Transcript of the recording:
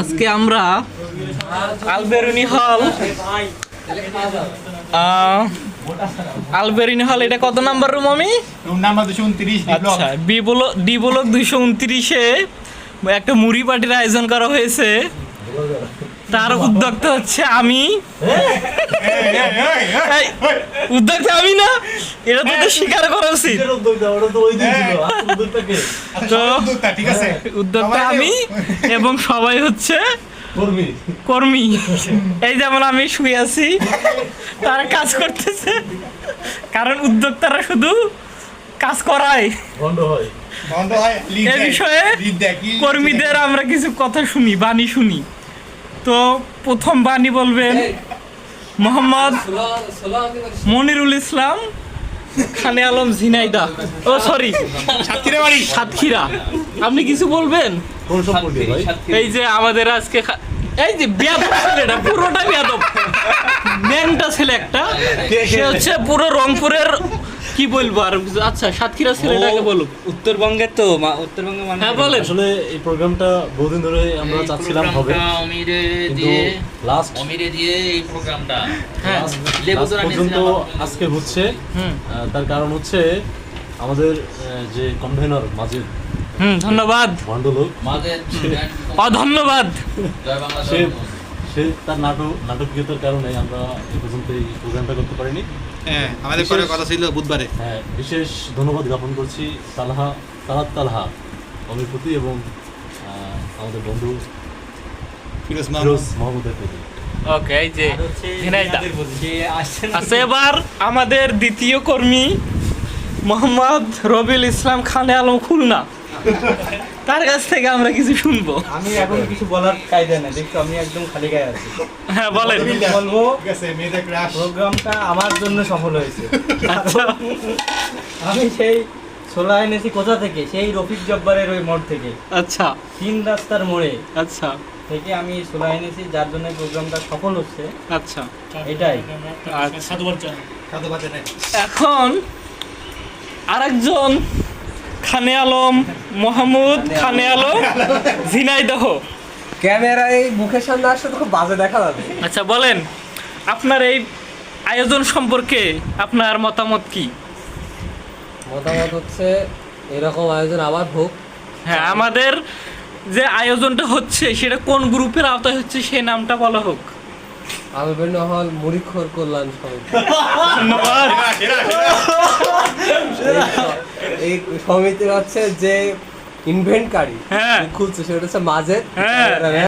আজকে আমরা আলবেরুনি হল আলবেরুনি হল এটা কত নাম্বার রুম? আমি রুম নাম্বার 229 আচ্ছা ডি ব্লক 229-এ একটা মুড়ি পার্টির আয়োজন করা হয়েছে। তার উদ্যোক্তা হচ্ছে আমি। এই, উদ্যোক্তা আমি না, এটা তো স্বীকার করা উচিত। তো ঠিক আছে, উদ্যোক্তা আমি এবং সবাই হচ্ছে কর্মী। এই যেমন আমি শুয়ে আছি, তারা কাজ করতেছে, কারণ উদ্যোক্তারা শুধু কাজ করায়। এই বিষয়ে কর্মীদের আমরা কিছু কথা শুনি, বাণী শুনি। তো প্রথম বাণী বলবেন মোহাম্মদ মনিরুল ইসলাম খানে আলম ঝিনাইদহ, ও সরি সাতক্ষীরা। আপনি কিছু বলবেন? এই যে আমাদের আজকে এই যে বেয়াদব ছেলেটা, পুরোটা বেয়াদব, ন্যাংটা ছেলে একটা, সে হচ্ছে পুরো রংপুরের, কি বলবো আর। আচ্ছা সাতক্ষীরা ছেলেটাকে বলুক। উত্তরবঙ্গের তো উত্তরবঙ্গে মানে হ্যাঁ বলেন। আসলে এই প্রোগ্রামটা বহুদিন ধরে আমরা চাচ্ছিলাম হবে, কিন্তু লাস্ট দিয়ে এই প্রোগ্রামটা পর্যন্ত আজকে হচ্ছে। তার কারণ হচ্ছে আমাদের যে কনভেনর মাজিদ, ধন্যবাদ, ভণ্ডলোক, অধন্যবাদ। সে তার নাটকীয়তার কারণে আমরা এই পর্যন্ত এই প্রোগ্রামটা করতে পারিনি। হ্যাঁ, আমাদের করার কথা ছিল বুধবারে। হ্যাঁ, বিশেষ ধন্যবাদ জ্ঞাপন করছি তালহা অমির প্রতি এবং আমাদের বন্ধু ফিরোজ মাহমুদের প্রতি। ওকে, এই যে আচ্ছা, এবার আমাদের দ্বিতীয় কর্মী মোহাম্মদ রবিউল ইসলাম খানে আলম খুলনা, তার কাছ থেকে আমরা কিছু শুনবো। আমি এখন কিছু বলার কায়দা নেই, দেখো আমি একদম খালি গায়ে আছি। হ্যাঁ বলেন। বলবো ঠিক আছে, মেয়েদের ক্রাশ প্রোগ্রামটা আমার জন্য সফল হয়েছে। আচ্ছা, আমি সেই ছোলা এনেছি কোথা থেকে? সেই রফিক জব্বারের ওই মোড় থেকে, আচ্ছা, 3 রাস্তার মোড়ে আচ্ছা, থেকে আমি ছোলা এনেছি, যার জন্য প্রোগ্রামটা সফল হচ্ছে। আচ্ছা, এটাই। আচ্ছা। এখন আরেকজন খানে আলম, মোহাম্মদ খানে আলম ঝিনাইদহ। ক্যামেরায় মুখের সামনে আসলে তো খুব বাজে দেখা যাবে। আচ্ছা বলেন, আপনার এই আয়োজন সম্পর্কে আপনার মতামত কি? মতামত হচ্ছে এরকম আয়োজন আবার হোক। হ্যাঁ, আমাদের যে আয়োজনটা হচ্ছে সেটা কোন গ্রুপের আওতায় হচ্ছে সেই নামটা বলা হোক। আলবেরুনি হল মুড়িখোর কল্যাণ সমিতি। ধন্যবাদ। এই সমিতির হচ্ছে যে ইনভেন্টকারী, হ্যাঁ। খুলছে সেটা হচ্ছে মাজেদ। হ্যাঁ।